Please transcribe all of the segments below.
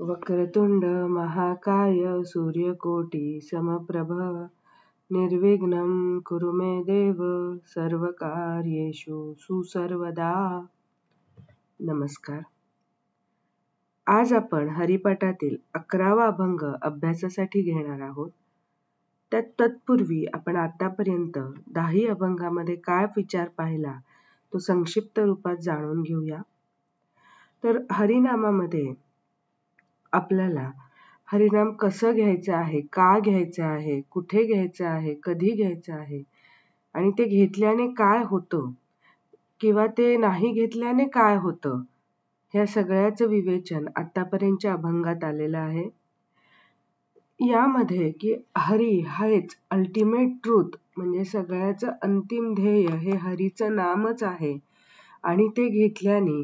वक्रतुंड महाकाय सूर्यकोटी समप्रभ निर्विघ्नं कुरु मे देव सर्वकार्येषु सुसर्वदा. नमस्कार. आज आपण हरिपाठातील 11वा अभंग अभ्यासासाठी घेणार आहोत. तत्पूर्वी आपण आतापर्यंत 10 अभंगामध्ये काय विचार पाहिला तो संक्षिप्त रूपात जाणून घेऊया. तर हरिनामामध्ये आपल्याला हरिनाम कसं घ्यायचं आहे, का घ्यायचं आहे, कुठे घ्यायचं आहे, कधी घ्यायचं आहे आणि ते घेतल्याने काय होतं किंवा ते नाही घेतल्याने काय होतं, ह्या सगळ्याचं विवेचन आतापर्यंतच्या अभंगात आलेलं आहे. यामध्ये की हरी हेच अल्टिमेट ट्रूथ म्हणजे सगळ्याचं अंतिम ध्येय हे हरीचं नामच आहे आणि ते घेतल्याने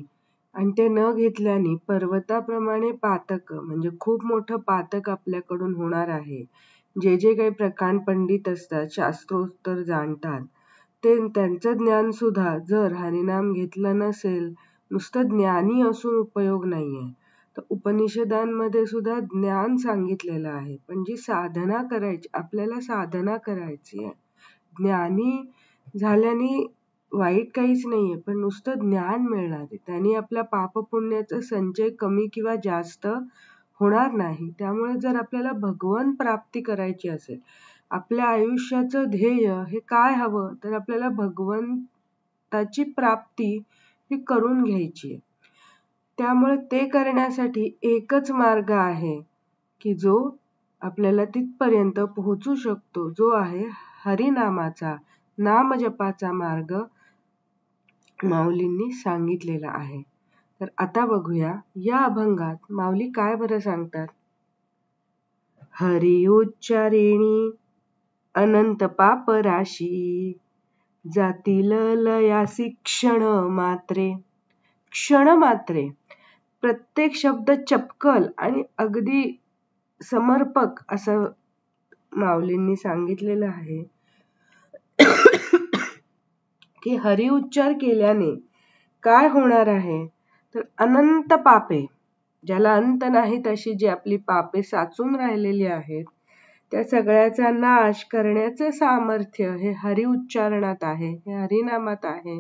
आणि ते न घेतल्याने पर्वताप्रमाणे पातक म्हणजे खूप मोठं पातक आपल्याकडून होणार आहे. जे काही प्रकांड पंडित असतात, शास्त्रोत्तर जाणतात, ते त्यांचं ज्ञान सुद्धा जर हरिनाम घेतलं नसेल, नुसतं ज्ञानी असून उपयोग नाहीये. तर उपनिषदांमध्ये सुद्धा ज्ञान सांगितलेलं आहे, पण जी साधना करायची, आपल्याला साधना करायची आहे. ज्ञानी झाल्याने वाईट काहीच नाहीये, पण नुसतं ज्ञान मिळणार आहे त्याने आपल्या पापपुण्याचा संचय कमी किंवा जास्त होणार नाही. त्यामुळे जर आपल्याला भगवंत प्राप्ती करायची असेल, आपल्या आयुष्याचं ध्येय हे काय हवं, तर आपल्याला भगवंताची प्राप्ती ही करून घ्यायची आहे. त्यामुळे ते करण्यासाठी एकच मार्ग आहे की जो आपल्याला तिथपर्यंत पोहोचू शकतो, जो आहे हरिनामाचा, नामजपाचा मार्ग माऊलींनी सांगितलेला आहे. तर आता बघूया या अभंगात माऊली काय बरं सांगतात. हरी उच्चारिणी अनंत पाप राशी जातील लयासी क्षण मात्रे. क्षण मात्रे, प्रत्येक शब्द चपकल आणि अगदी समर्पक असं माऊलींनी सांगितलेलं आहे की हरी उच्चार केल्याने काय होणार आहे, तर अनंत पापे, ज्याला अंत नाही तशी जी आपली पापे साचून राहिलेली आहेत, त्या सगळ्याचा नाश करण्याचं सामर्थ्य हे हरि उच्चारणात आहे, हे हरिनामात आहे.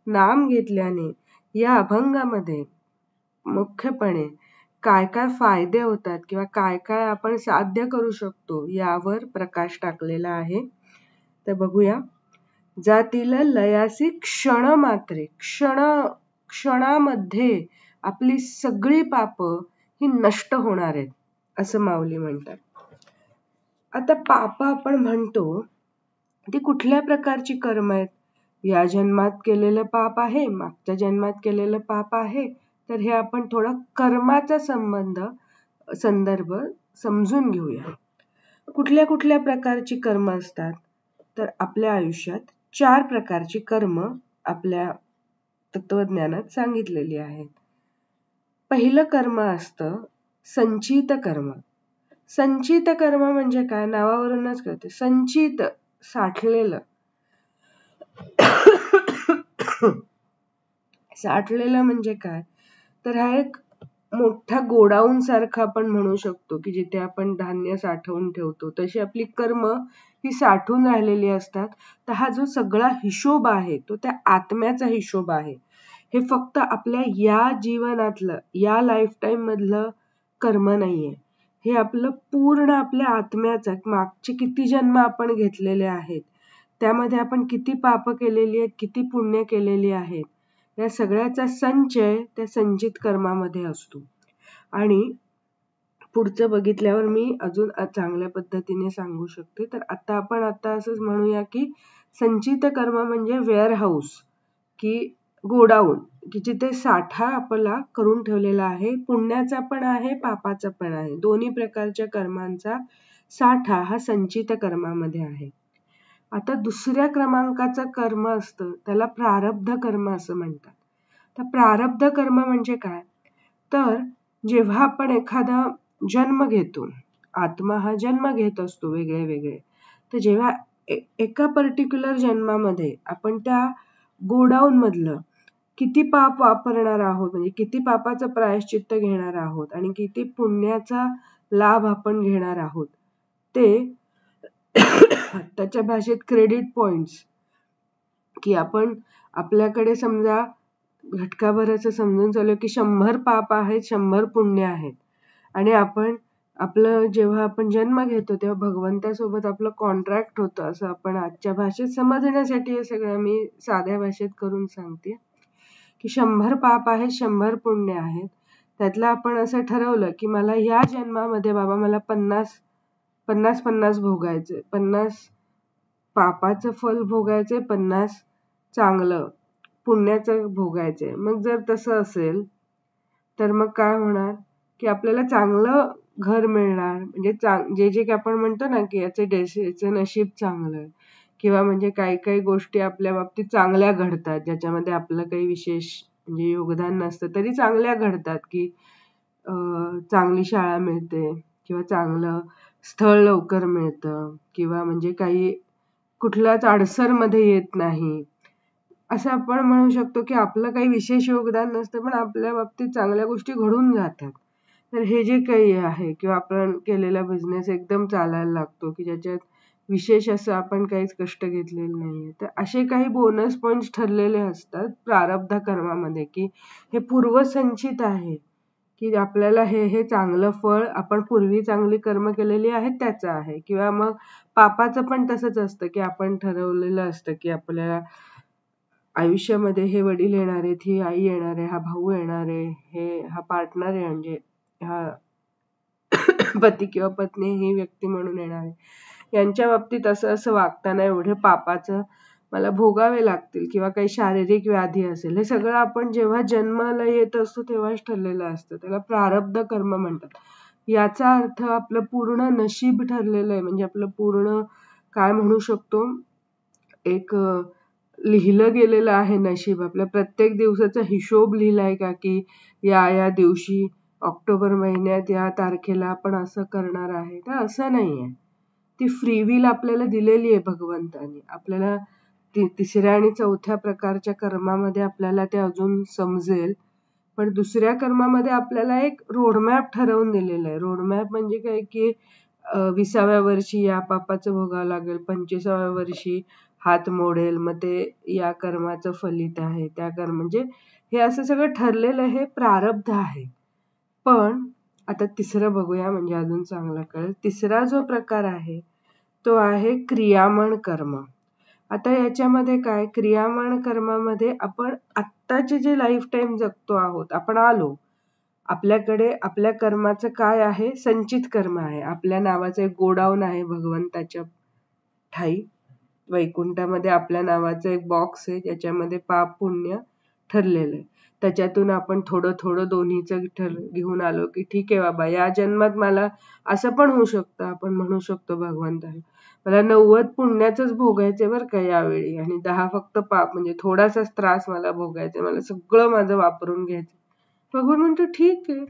नाम घेतल्याने या अभंगामध्ये मुख्यपणे काय काय फायदे होतात किंवा काय काय आपण साध्य करू शकतो यावर प्रकाश टाकलेला आहे. तर बघूया. जातील लयासी क्षण मात्रे, क्षणामध्ये आपली सगळी पाप ही नष्ट होणार आहेत असं माऊली म्हणतात. आता पाप आपण म्हणतो ती कुठल्या प्रकारची कर्म आहेत. या जन्मात केलेलं पाप आहे, मागच्या जन्मात केलेलं पाप आहे. तर हे आपण थोडा कर्माचा संदर्भ समजून घेऊया. कुठल्या कुठल्या प्रकारची कर्म असतात, तर आपल्या आयुष्यात 4 प्रकारची कर्म आपल्या तत्वज्ञानात सांगितलेली आहेत. पहिलं कर्म असतं संचित कर्म. संचित कर्म म्हणजे काय, नावावरूनच कळते. संचित, साठलेलं. साठलेलं म्हणजे काय, तर हा एक मोठा गोडाऊन सारखा आपण म्हणू शकतो की जिथे आपण धान्य साठवून ठेवतो, तशी आपली कर्म ही साठून राहिलेली असतात. तर हा जो सगळा हिशोब आहे तो त्या आत्म्याचा हिशोब आहे. हे फक्त आपल्या या जीवनातलं, या लाईफ टाइम मधलं कर्म नाहीये. हे आपलं पूर्ण आपल्या आत्म्याचं, मागचे किती जन्म आपण घेतलेले आहेत, त्यामध्ये आपण किती पाप केलेली आहेत, किती पुण्य केलेली आहेत, या सगळ्याचा संचय त्या संचित कर्मामध्ये असतो. आणि पुढचं बघितल्यावर मी अजून चांगल्या पद्धतीने सांगू शकते. तर आता आपण असंच म्हणूया की संचित कर्म म्हणजे वेअरहाऊस की गोडाऊन, की जिथे साठा आपला करून ठेवलेला आहे. पुण्याचा पण आहे, पापाचा पण आहे. दोन्ही प्रकारच्या कर्मांचा साठा हा संचित कर्मामध्ये आहे. आता दुसऱ्या क्रमांकाचं कर्म असतं त्याला प्रारब्ध कर्म असं म्हणतात. तर प्रारब्ध कर्म म्हणजे काय, तर जेव्हा आपण एखादा जन्म घेतो, आत्मा हा जन्म घेत असतो वेगळे वेगळे, तर जेव्हा एका पर्टिक्युलर जन्मामध्ये आपण त्या गोडाऊन मधलं किती पाप वापरणार आहोत, म्हणजे किती पापाचं प्रायश्चित्त घेणार आहोत आणि किती पुण्याचा लाभ आपण घेणार आहोत, ते त्याच्या भाषेत क्रेडिट पॉइंट्स, की आपण आपल्याकडे समजा घटकाभराचं समजून चालू की 100 पाप आहेत, 100 पुण्य आहेत, आणि आपण जेव्हा आपण जन्म घेतो तेव्हा भगवंतासोबत आपलं कॉन्ट्रॅक्ट होतं, असं आपण आजच्या भाषेत समजण्यासाठी हे सगळं मी साध्या भाषेत करून सांगते, की 100 पाप आहेत, 100 पुण्य आहेत. त्यातलं आपण असं ठरवलं की मला या जन्मामध्ये बाबा मला 50 भोगायचे, 50 पापाचं फल भोगायचे, 50 चांगलं पुण्याचं भोगायचे. मग जर तसं असेल तर मग काय होणार, की आपल्याला चांगलं घर मिळणार, म्हणजे जे आपण म्हणतो ना की याचं नशीब चांगलं आहे, किंवा म्हणजे काही गोष्टी आपल्या बाबतीत चांगल्या घडतात ज्याच्यामध्ये आपलं काही विशेष म्हणजे योगदान नसतं तरी चांगल्या घडतात, की चांगली शाळा मिळते, किंवा चांगलं स्थळ लवकर मिळतं, किंवा म्हणजे काही कुठल्याच अडसरमध्ये येत नाही, असं आपण म्हणू शकतो की आपलं काही विशेष योगदान नसतं पण आपल्या बाबतीत चांगल्या गोष्टी घडून जातात. तर हे जे काही आहे, किंवा आपण केलेला बिझनेस एकदम चालायला लागतो, की ज्याच्यात विशेष असं आपण काहीच कष्ट घेतलेलं नाहीये, तर असे काही बोनस पॉइंट्स ठरलेले असतात प्रारब्ध कर्मामध्ये, की हे पूर्वसंचित आहे, की आपल्याला हे चांगलं फळ आपण पूर्वी चांगली कर्म केलेली आहेत त्याचं आहे. किंवा मग पापाचं पण तसंच असतं, की आपण ठरवलेलं असतं की आपल्याला आयुष्यामध्ये हे वडील येणार आहेत, ही आई येणार आहे, हा भाऊ येणार आहे, हा पार्टनर आहे, म्हणजे हा पती किंवा पत्नी ही व्यक्ती म्हणून येणार आहे, यांच्या बाबतीत असं वागताना एवढे पापाचं मला भोगावे लागतील, किंवा काही शारीरिक व्याधी असेल, हे सगळं आपण जेव्हा जन्माला येत असतो तेव्हाच ठरलेलं असतं. त्याला प्रारब्ध कर्म म्हणतात. याचा अर्थ आपलं पूर्ण नशीब ठरलेलं आहे, म्हणजे आपलं पूर्ण काय म्हणू शकतो, एक लिहिलं गेलेलं आहे नशीब. आपल्या प्रत्येक दिवसाचा हिशोब लिहिलाय का, की या दिवशी ऑक्टोबर महिन्यात या तारखेला आपण असं करणार आहे. तर असं नाहीये. ती फ्री विल आपल्याला दिलेली आहे भगवंतानी. आपल्याला तिसऱ्या आणि चौथ्या प्रकारच्या कर्मामध्ये आपल्याला ते अजून समजेल. पण दुसऱ्या कर्मामध्ये आपल्याला एक रोडमॅप ठरवून दिलेला आहे. रोडमॅप म्हणजे काय, की 20व्या वर्षी या पापाचं भोगावं लागेल, 25व्या वर्षी हात मोडेल, मग ते या कर्माचं फलित आहे, त्या कर्म म्हणजे हे असं सगळं ठरलेलं हे प्रारब्ध आहे. पण आता तिसरं बघूया, म्हणजे अजून चांगलं कळेल. तिसरा जो प्रकार आहे तो आहे क्रियामण कर्म. आता याच्यामध्ये काय, क्रियामण कर्मामध्ये आपण आत्ताचे जे लाईफ टाईम जगतो आहोत, आपण आलो, आपल्याकडे आपल्या कर्माचं काय आहे, संचित कर्म आहे. आपल्या नावाचं एक गोडाऊन आहे भगवंताच्या ठाई, वैकुंठामध्ये आपल्या नावाचं एक बॉक्स आहे ज्याच्यामध्ये पाप पुण्य ठरलेलं आहे. त्याच्यातून आपण थोडं दोन्हीचं घेऊन आलो, की ठीक आहे बाबा, या जन्मात मला असं पण होऊ शकतं, आपण म्हणू शकतो भगवंताला मला 90 पुण्याचंच भोगायचंय बरं का यावेळी, आणि 10 फक्त पाप, म्हणजे थोडासाच त्रास मला भोगायचा, मला सगळं माझं वापरून घ्यायचं. भगवान म्हणतो ठीक आहे,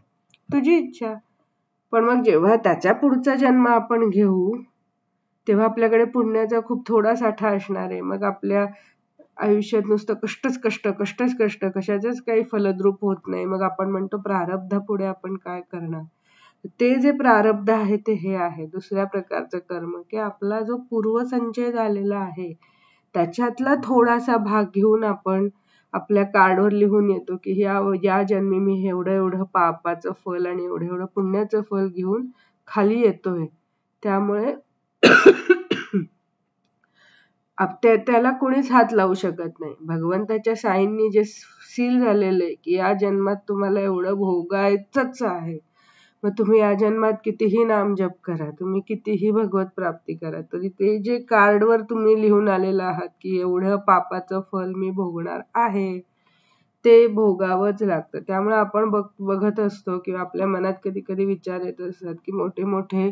तुझी इच्छा. पण मग जेव्हा त्याच्या पुढचा जन्म आपण घेऊ तेव्हा आपल्याकडे पुण्याचा खूप थोडा साठा असणार आहे. मग आपल्या आयुष्यात नुसतं कष्ट, कशाचंच काही फलद्रूप होत नाही. मग आपण म्हणतो प्रारब्ध पुढे आपण काय करणार. ते जे प्रारब्ध आहे ते हे आहे दुसऱ्या प्रकारचं कर्म, की आपला जो पूर्वसंचय झालेला आहे त्याच्यातला थोडासा भाग घेऊन आपण आपल्या कार्डवर लिहून येतो, की या जन्मी मी एवढं पापाचं फल आणि एवढं पुण्याचं फल घेऊन खाली येतोय. त्यामुळे त्याला कोणीच हात लावू शकत नाही. भगवंताच्या साईंनी जे सील झालेलं आहे, की या जन्मात तुम्हाला एवढं भोगायचंच आहे. मग तुम्ही या जन्मात कितीही नामजप करा, तुम्ही कितीही भगवत प्राप्ती करा, तरी ते जे कार्डवर तुम्ही लिहून आलेलं आहात, की एवढं पापाचं फल मी भोगणार आहे, ते भोगावंच लागतं. त्यामुळे आपण बघत असतो, किंवा आपल्या मनात कधी कधी विचार येत असतात, की मोठे मोठे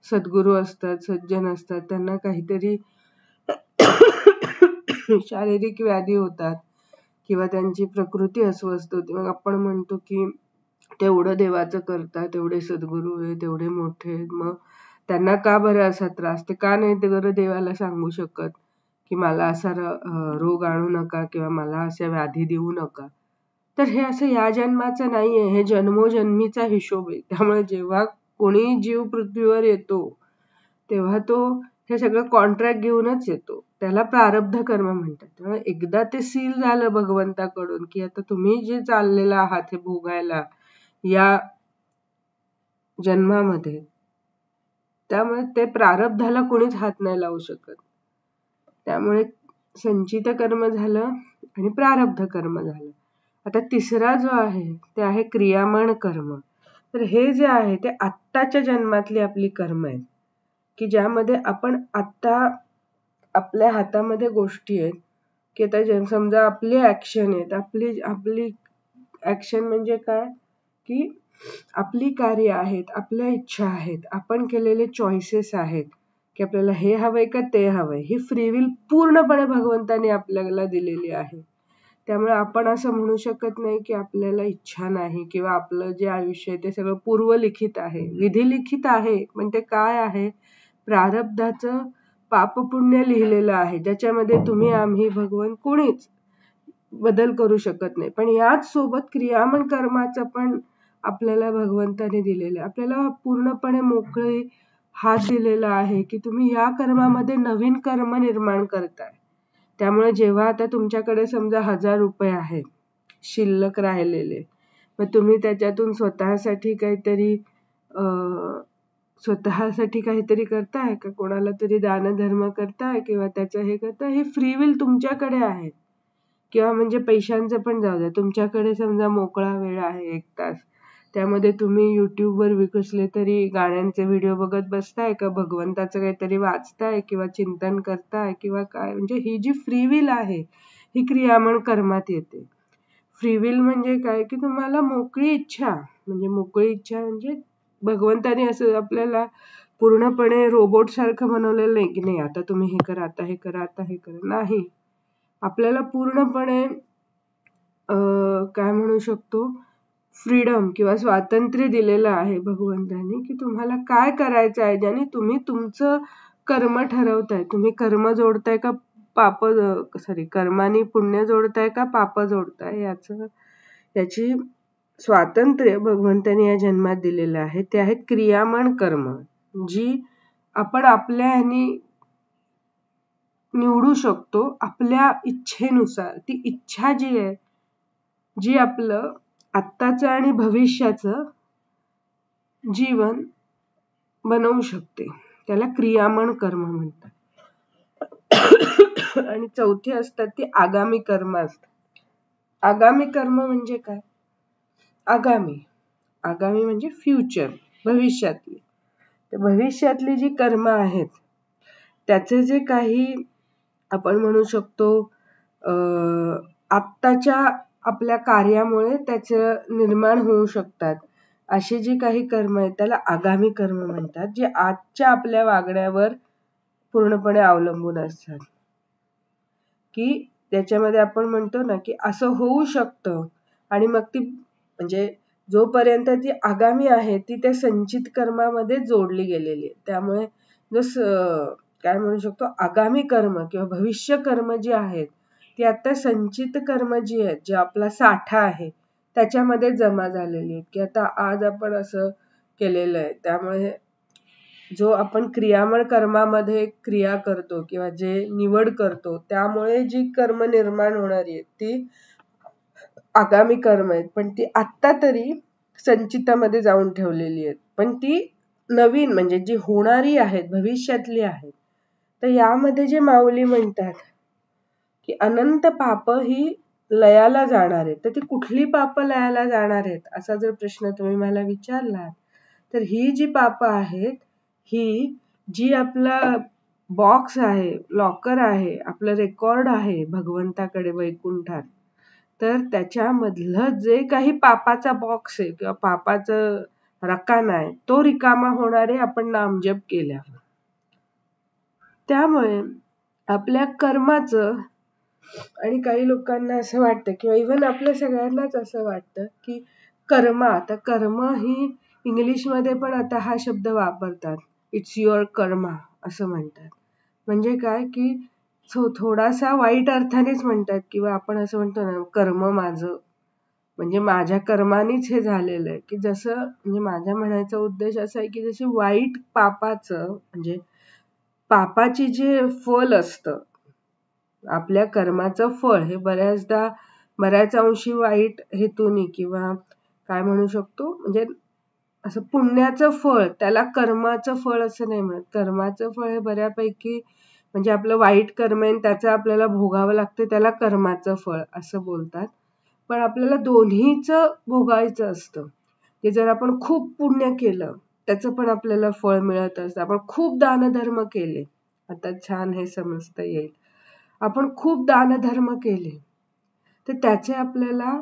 सद्गुरू असतात, सज्जन असतात, त्यांना काहीतरी शारीरिक व्याधी होतात, किंवा त्यांची प्रकृती अस्वस्थ होते. मग आपण म्हणतो की तेवढं देवाचं करतात, तेवढे सद्गुरू आहे, तेवढे मोठे, मग त्यांना का बरं असा त्रास, ते का नाही ते बरं देवाला सांगू शकत, की मला असा रोग आणू नका, किंवा मला अशा व्याधी देऊ नका. तर हे असं या जन्माचं नाहीये, हे जन्मोजन्मीचा हिशोब आहे. त्यामुळे जेव्हा कोणी जीव पृथ्वीवर येतो तेव्हा तो हे सगळं कॉन्ट्रॅक्ट घेऊनच येतो. त्याला प्रारब्ध कर्म म्हणतात. त्यामुळे एकदा ते सील झालं भगवंताकडून की आता तुम्ही जे चाललेलं आहात हे भोगायला या जन्मामध्ये, त्यामुळे ते प्रारब्धाला कोणीच हात नाही लावू शकत. त्यामुळे संचित कर्म झालं आणि प्रारब्ध कर्म झालं. आता तिसरा जो आहे ते आहे क्रियामण कर्म. तर हे जे आहे ते आत्ताच्या जन्मातली आपली कर्म आहेत की ज्यामध्ये आपण आत्ता आपल्या हातामध्ये गोष्टी आहेत की आता समजा आपली ऍक्शन आहेत, आपली ऍक्शन म्हणजे काय की आपली कार्य आहेत, आपल्या इच्छा आहेत, आपण केलेले चॉईसेस आहेत की आपल्याला हे हवंय का ते हवंय, ही फ्री विल पूर्णपणे भगवंताने आपल्याला दिलेली आहे. त्यामुळे आपण असं म्हणू शकत नाही की आपल्याला इच्छा नाही किंवा आपलं जे आयुष्य आहे ते सगळं पूर्वलिखित आहे. विधिलिखित आहे, पण ते काय आहे, प्रारब्धाचं पापपुण्य लिहिलेलं आहे ज्याच्यामध्ये तुम्ही आम्ही भगवान कोणीच बदल करू शकत नाही. पण याच सोबत क्रियामण कर्माचं पण आपल्याला भगवंताने दिलेलं आहे. आपल्याला पूर्णपणे मोकळे हात दिलेला आहे की तुम्ही या कर्मामध्ये नवीन कर्म निर्माण करताय. त्यामुळे जेव्हा आता तुमच्याकडे समजा 1000 रुपये आहेत शिल्लक राहिलेले, मग तुम्ही त्याच्यातून स्वतःसाठी काहीतरी करताय का, कोणाला तरी दानधर्म करताय किंवा त्याचं हे करताय, हे फ्री विल तुमच्याकडे आहे. किंवा म्हणजे पैशांचं पण जाऊ द्या, तुमच्याकडे समजा मोकळा वेळ आहे 1 तास, त्यामध्ये तुम्ही युट्यूबवर विकसले तरी गाण्यांचे व्हिडिओ बघत बसताय का भगवंताचं काहीतरी वाचताय किंवा चिंतन करताय किंवा काय, म्हणजे ही जी फ्री विल आहे ही क्रियामण कर्मात येते. फ्री विल म्हणजे काय की तुम्हाला मोकळी इच्छा म्हणजे भगवंताने असं आपल्याला पूर्णपणे रोबोट सारखं बनवलेलं नाही की नाही आता तुम्ही हे करा, आता हे करा, आता हे करा, नाही. आपल्याला पूर्णपणे काय म्हणू शकतो, फ्रीडम किंवा स्वातंत्र्य दिलेलं आहे भगवंताने की तुम्हाला काय करायचं आहे, ज्याने तुम्ही तुमचं कर्म ठरवताय. तुम्ही कर्म जोडताय का कर्माने पुण्य जोडताय का पाप जोडताय, याची स्वातंत्र्य भगवंताने या जन्मात दिलेलं आहे. ते आहेत क्रियामण कर्म, जी आपण आपल्या ह्यानी निवडू शकतो आपल्या इच्छेनुसार. ती इच्छा जी आहे, जी आपलं आत्ताचं आणि भविष्याचं जीवन बनवू शकते, त्याला क्रियामण कर्म म्हणतात. आणि चौथी असतात ती आगामी कर्म असतात. आगामी कर्म म्हणजे काय, आगामी म्हणजे फ्युचर, भविष्यातली. तर भविष्यातली जी कर्म आहेत त्याचे जे काही आपण म्हणू शकतो आत्ताच्या आपल्या कार्यामुळे त्याचं निर्माण होऊ शकतात, अशी जी काही कर्म आहेत त्याला आगामी कर्म म्हणतात, जे आजच्या आपल्या वागण्यावर पूर्णपणे अवलंबून असतात. की त्याच्यामध्ये आपण म्हणतो ना की असं होऊ शकतं, आणि मग ती म्हणजे जोपर्यंत ती आगामी आहे ती त्या संचित कर्मामध्ये जोडली गेलेली आहे. त्यामुळे काय म्हणू शकतो, आगामी कर्म किंवा भविष्य कर्म जी आहेत ती आता संचित कर्म जी आहेत, जे आपला साठा आहे त्याच्यामध्ये जमा झालेली आहेत. की आता आज आपण असं केलेलं आहे, त्यामुळे जो आपण क्रियामण कर्मामध्ये क्रिया करतो किंवा जे निवड करतो त्यामुळे जी कर्म निर्माण होणारी आहेत ती आगामी कर्म आहेत. पण ती आत्ता तरी संचितामध्ये जाऊन ठेवलेली आहेत, पण ती नवीन म्हणजे जी होणारी आहेत भविष्यातली आहेत. तर यामध्ये जे माऊली म्हणतात की अनंत पाप ही लयाला जाणार आहेत. तर ती कुठली पाप लयाला जाणार आहेत असा जर प्रश्न तुम्ही मला विचारला, तर ही जी पाप आहेत ही जी आपला बॉक्स आहे, लॉकर आहे, आपलं रेकॉर्ड आहे भगवंताकडे वैकुंठात, तर त्याच्यामधलं जे काही पापाचा बॉक्स आहे किंवा पापाचं रकाना आहे तो रिकामा होणारे आपण नामजप केल्यावर. त्यामुळे आपल्या कर्माचं, आणि काही लोकांना असं वाटतं किंवा इव्हन आपल्या सगळ्यांनाच असं वाटतं की आता कर्म ही इंग्लिशमध्ये पण आता हा शब्द वापरतात, इट्स युअर कर्मा असं म्हणतात. म्हणजे काय की थोडासा वाईट अर्थानेच म्हणतात किंवा आपण असं म्हणतो ना कर्म माझं, म्हणजे माझ्या कर्मानीच हे झालेलं आहे, की जसं म्हणजे माझा म्हणायचा उद्देश असा आहे की जशी वाईट पापाचं म्हणजे पापाची जे फल असतं, आपल्या कर्माचं फळ हे बऱ्याचदा बऱ्याच अंशी वाईट हेतूनी किंवा काय म्हणू शकतो म्हणजे असं पुण्याचं फळ त्याला कर्माचं फळ असं नाही म्हणत. कर्माचं फळ हे बऱ्यापैकी म्हणजे आपलं वाईट कर्म आहे त्याचं आपल्याला भोगावं लागतं त्याला कर्माचं फळ असं बोलतात. पण आपल्याला दोन्हीचं भोगायचं असतं. की जर आपण खूप पुण्य केलं त्याचं पण आपल्याला फळ मिळत असतं. आपण खूप दानधर्म केले, आता छान हे समजता येईल. आपण खूप दानधर्म केले तर त्याचे आपल्याला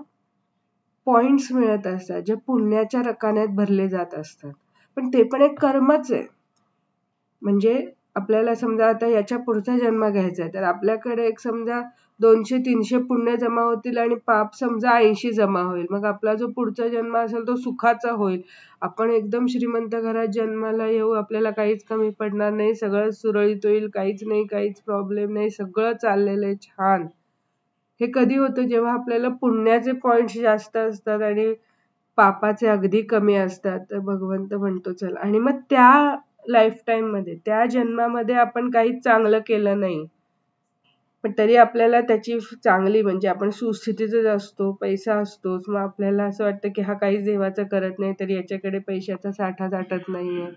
पॉइंट्स मिळत असतात जे पुण्याच्या रकान्यात भरले जात असतात. पण ते पण एक कर्मच आहे. म्हणजे आपल्याला समजा आता याच्या पुढचा जन्म घ्यायचा आहे तर आपल्याकडे एक समजा 200-300 पुण्य जमा होतील आणि पाप समजा 80 जमा होईल. मग आपला जो पुढचा जन्म असेल तो सुखाचा होईल. आपण एकदम श्रीमंत घरात जन्माला येऊ, आपल्याला काहीच कमी पडणार नाही, सगळं सुरळीत होईल, काहीच नाही, काहीच प्रॉब्लेम नाही, सगळं चाललेलं आहे छान. हे कधी होतं जेव्हा आपल्याला पुण्याचे पॉइंट्स जास्त असतात आणि पापाचे अगदी कमी असतात. तर भगवंत म्हणतो चल आणि मग त्या लाईफ टाइम मध्ये त्या जन्मामध्ये आपण काही चांगलं केलं नाही पण तरी आपल्याला त्याची चांगली म्हणजे आपण सुस्थितीतच असतो, पैसा असतोच, मग आपल्याला असं वाटतं की हा काहीच देवाचं करत नाही तरी याच्याकडे पैशाचा साठा दाटत नाहीये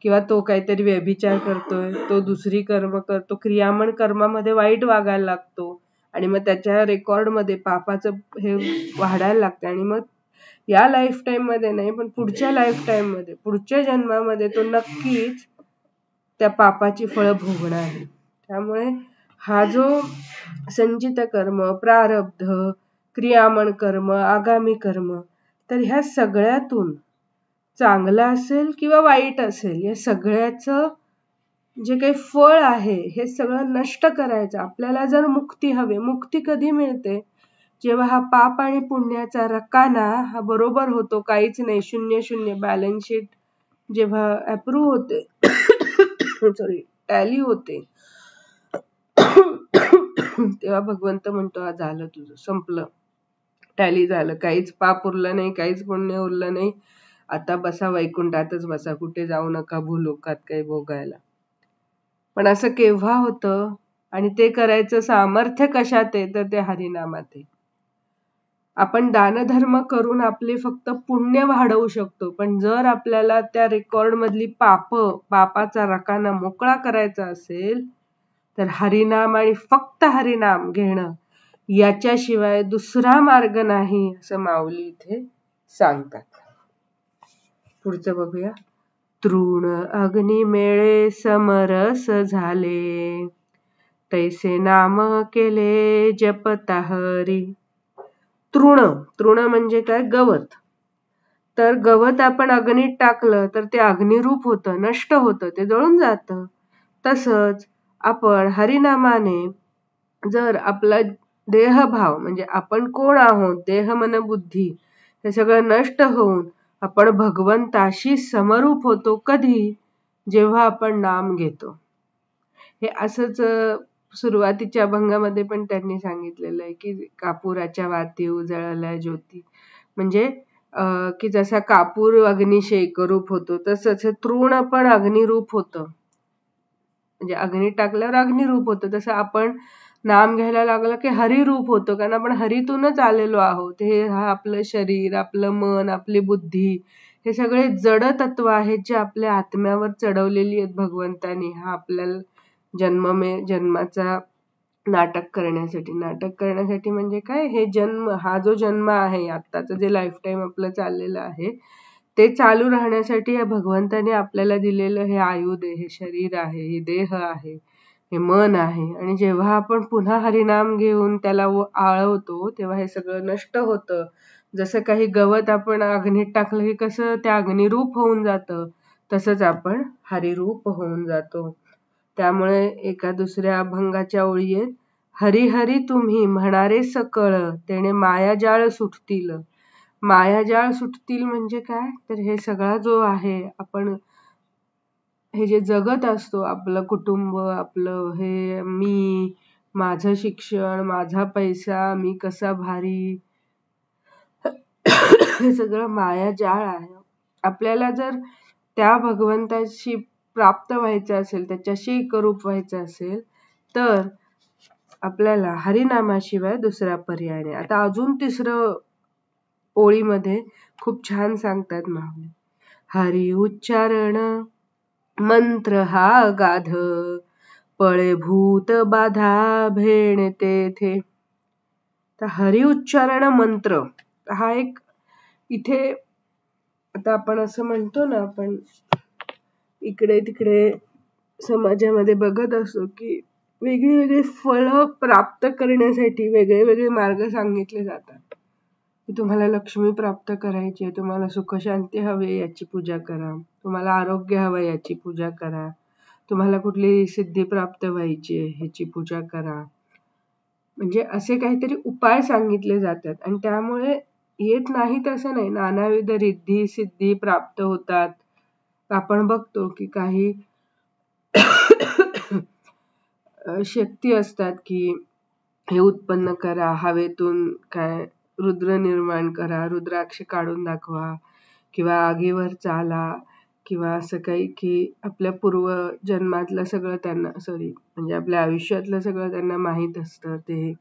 किंवा तो काहीतरी व्यभिचार करतोय, तो दुसरी कर्म करतो, क्रियामण कर्मामध्ये वाईट वागायला लागतो आणि मग त्याच्या रेकॉर्ड मध्ये पापाचं हे वाढायला लागतं आणि मग या लाईफ टाइम मध्ये नाही पण पुढच्या लाईफ टाइम मध्ये पुढच्या जन्मामध्ये तो नक्कीच त्या पापाची फळं भोगणार आहे. त्यामुळे हा जो संचित कर्म, प्रारब्ध, क्रियामण कर्म, आगामी कर्म तर ह्या सगळ्यातून चांगलं असेल किंवा वाईट असेल या सगळ्याचं जे काही फळ आहे हे सगळं नष्ट करायचं. आपल्याला जर मुक्ती हवी, मुक्ती कधी मिळते जेव्हा हा पाप आणि पुण्याचा रकाना हा बरोबर होतो, काहीच नाही, शून्य शून्य बॅलन्स शीट जेव्हा अप्रूव्ह होते सॉरी टॅली होते तेव्हा भगवंत म्हणतो हा झालं तुझं, संपलं, टॅली झालं, काहीच पाप उरलं नाही, काहीच पुण्य उरलं नाही, आता बसा वैकुंठातच बसा, कुठे जाऊ नका भूलोकात काही भोगायला. पण असं केव्हा होतं आणि ते करायचं सामर्थ्य कशात आहे तर ते हरिनामात आहे. आपण दानधर्म करून आपले फक्त पुण्य वाढवू शकतो पण जर आपल्याला त्या रेकॉर्ड मधली पापाचा रकाना मोकळा करायचा असेल तर हरिनाम आणि फक्त हरिनाम घेणं याच्याशिवाय दुसरा मार्ग नाही असं माऊली इथे सांगतात. पुढचं बघूया. तृण अग्नी मेळे समरस झाले, तैसे नाम केले जपता हरी. तृण म्हणजे काय, गवत. तर गवत आपण अग्नीत टाकलं तर ते अग्निरूप होतं, नष्ट होतं, ते जळून जातं. तसंच आपण हरिनामाने जर आपला देहभाव म्हणजे आपण कोण आहोत, देह मन बुद्धी हे सगळं नष्ट होऊन आपण भगवंताशी समरूप होतो. कधी? जेव्हा आपण नाम घेतो. हे असंच सुरुवातीच्या अभंगामध्ये पण त्यांनी सांगितलेलं आहे की कापुराच्या वाती उजळल्या ज्योती. म्हणजे की जसा कापूर अग्निशी एकरूप होतो तसंच हे तृण पण अग्निरूप होतं. म्हणजे अग्नी टाकल्यावर अग्निरूप होतं, तसं आपण नाम घ्यायला लागलं की हरिरूप होतं, कारण आपण हरीतूनच आलेलो आहोत. हे हा आपलं शरीर, आपलं मन, आपली बुद्धी हे सगळे जड तत्व आहेत जे आपल्या आत्म्यावर चढवलेली आहेत भगवंतानी. हा आपल्याला जन्माचा नाटक करण्यासाठी म्हणजे काय, हे जन्म, हा जो जन्म आहे आत्ताचं जे लाईफ टाइम आपलं चाललेलं आहे ते चालू राहण्यासाठी या भगवंताने आपल्याला दिलेलं हे आयुध आहे, हे शरीर आहे, हे देह आहे, हे मन आहे. आणि जेव्हा आपण पुन्हा हरिनाम घेऊन त्याला आळवतो तेव्हा हे सगळं नष्ट होतं. जसं काही गवत आपण अग्नीत टाकलं की कसं ते अग्निरूप होऊन जातं, तसंच आपण हरिरूप होऊन जातो. त्यामुळे एका दुसऱ्या अभंगाच्या ओळी आहेत, हरी हरी तुम्ही म्हणारे सकळ, तेणे मायाजाळ सुटतील. मायाजाळ सुटतील म्हणजे काय, तर हे सगळा जो आहे आपण हे जे जगत असतो, आपलं कुटुंब, आपलं हे मी, माझं शिक्षण, माझा पैसा, मी कसा भारी, हे सगळं मायाजाळ आहे. आपल्याला जर त्या भगवंताशी प्राप्त व्हायचं असेल, त्याच्याशी एकरूप व्हायचं असेल, तर आपल्याला हरिनामाशिवाय दुसरा पर्याय नाही. आता अजून तिसरं ओळीमध्ये खूप छान सांगतात माऊली. हरी उच्चारण मंत्र हा गाध, पळे भूत बाधा भेण तेथे. तर हरी उच्चारण मंत्र हा एक इथे, आता आपण असं म्हणतो ना, आपण इकडे तिकडे समाजामध्ये बघत असतो की वेगळी वेगळी फळं प्राप्त करण्यासाठी वेगळे वेगळे मार्ग सांगितले जातात. की तुम्हाला लक्ष्मी प्राप्त करायची आहे, तुम्हाला सुखशांती हवी याची पूजा करा, तुम्हाला आरोग्य हवं याची पूजा करा, तुम्हाला कुठली सिद्धी प्राप्त व्हायची आहे ह्याची पूजा करा. म्हणजे असे काहीतरी उपाय सांगितले जातात आणि त्यामुळे येत नाही तसं नाही, नानाविध रिद्धी सिद्धी प्राप्त होतात. आपण बघतो की काही शक्ती असतात की हे उत्पन्न करा, हवेतून काय रुद्र निर्माण करा, रुद्राक्ष काढून दाखवा, किंवा आगीवर चाला, किंवा असं काही की आपल्या पूर्व जन्मातलं सगळं त्यांना म्हणजे आपल्या आयुष्यातलं सगळं त्यांना माहीत असतं. ते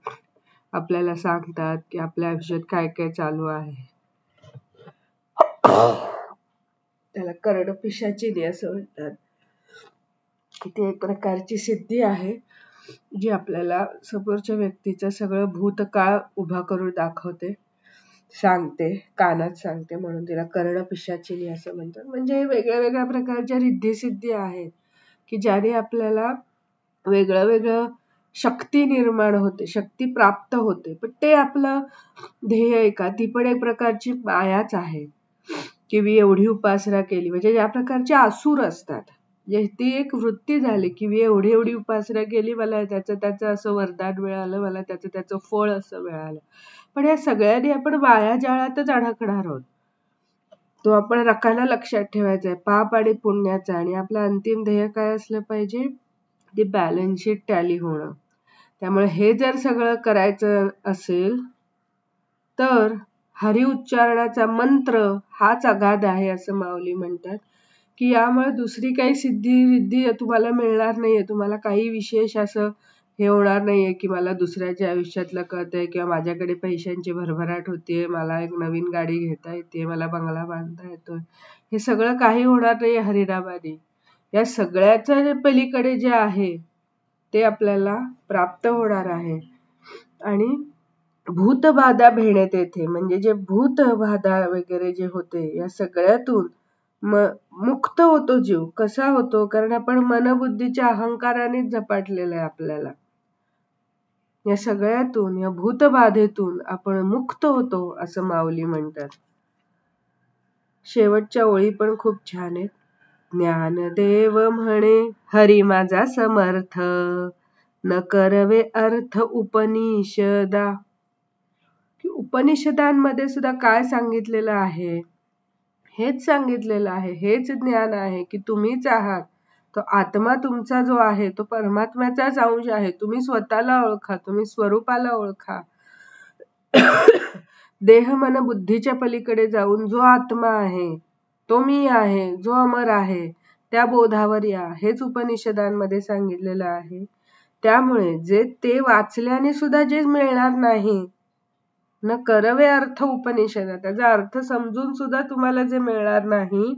आपल्याला सांगतात की आपल्या आयुष्यात काय काय चालू आहे. त्याला कर्णपिशाचिनी असं म्हणतात. ती एक प्रकारची सिद्धी आहे जी आपल्याला समोरच्या व्यक्तीचं सगळं भूतकाळ उभा करून दाखवते, सांगते, कानात सांगते, म्हणून तिला कर्णपिशाचिनी असं म्हणतात. म्हणजे वेगळ्या वेगळ्या प्रकारच्या रिद्धी सिद्धी आहेत की ज्याने आपल्याला वेगळं वेगळं शक्ती निर्माण होते, शक्ती प्राप्त होते. पण ते आपलं ध्येय आहे का? ती पण एक प्रकारची मायाच आहे की मी एवढी उपासना केली, म्हणजे या प्रकारचे असुर असतात. ती एक वृत्ती झाली की मी एवढी एवढी उपासना केली, मला त्याचं असं वरदान मिळालं, मला त्याचं फळ असं मिळालं. पण या सगळ्यांनी आपण मायाजाळातच अडकणार आहोत. तो आपण रकाना लक्षात ठेवायचा आहे, पाप आणि पुण्याचा. आणि आपलं अंतिम ध्येय काय असलं पाहिजे? ते बॅलन्स शीट टॅली होणं. त्यामुळे हे जर सगळं करायचं असेल तर हरी उच्चारणाचा मंत्र हाच अगाध आहे असं माऊली म्हणतात. की यामुळे दुसरी काही सिद्धी रिद्धी तुम्हाला मिळणार नाहीये, तुम्हाला काही विशेष असं हे होणार नाहीये की मला दुसऱ्याच्या आयुष्यातलं कळतंय, किंवा माझ्याकडे पैशांची भरभराट होतीये, मला एक नवीन गाडी घेता येते, मला बंगला बांधता येतोय. हे सगळं काही होणार नाहीये हरिनामाने. या सगळ्याच्या पलीकडे जे आहे ते आपल्याला प्राप्त होणार आहे. आणि भूतबाधा भेणे तेथे, म्हणजे जे भूतबाधा वगैरे जे होते या सगळ्यातून मुक्त होतो जीव. कसा होतो? कारण आपण मनबुद्धीच्या अहंकारानेच झपाटलेलं आहे आपल्याला. या सगळ्यातून, या भूतबाधेतून आपण मुक्त होतो असं माऊली म्हणतात. शेवटच्या ओळी पण खूप छान आहेत. ज्ञानदेव म्हणे हरी माझा समर्थ, न करवे अर्थ उपनिषदा. की उपनिषदांमध्ये सुद्धा काय सांगितलेलं आहे? हेच सांगितलेलं आहे, हेच ज्ञान आहे की तुम्हीच आहात. तो आत्मा तुमचा जो आहे तो परमात्म्याचाच अंश आहे. तुम्ही स्वतःला ओळखा, तुम्ही स्वरूपाला ओळखा. देह मन बुद्धीच्या पलीकडे जाऊन जो आत्मा आहे, तो मी आहे, जो अमर आहे, त्या बोधावर या. हेच उपनिषदांमध्ये सांगितलेलं आहे. त्यामुळे जे ते वाचल्याने सुद्धा जे मिळणार नाही, न करवे अर्थ उपनिषद, त्याचा अर्थ समजून सुद्धा तुम्हाला जे मिळणार नाही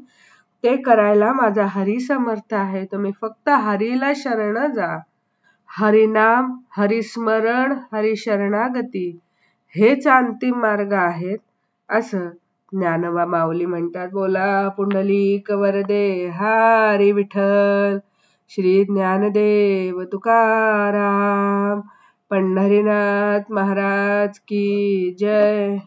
ते करायला माझा हरी समर्थ आहे. तुम्ही फक्त हरीला शरण जा. हरिनाम, हरिस्मरण, हरिशरणागती हेच अंतिम मार्ग आहेत असं ज्ञानोबा माऊली म्हणतात. बोला पुंडलिक वरदे हरी विठ्ठल. श्री ज्ञानदेव तुकाराम पंढरीनाथ महाराज की जय.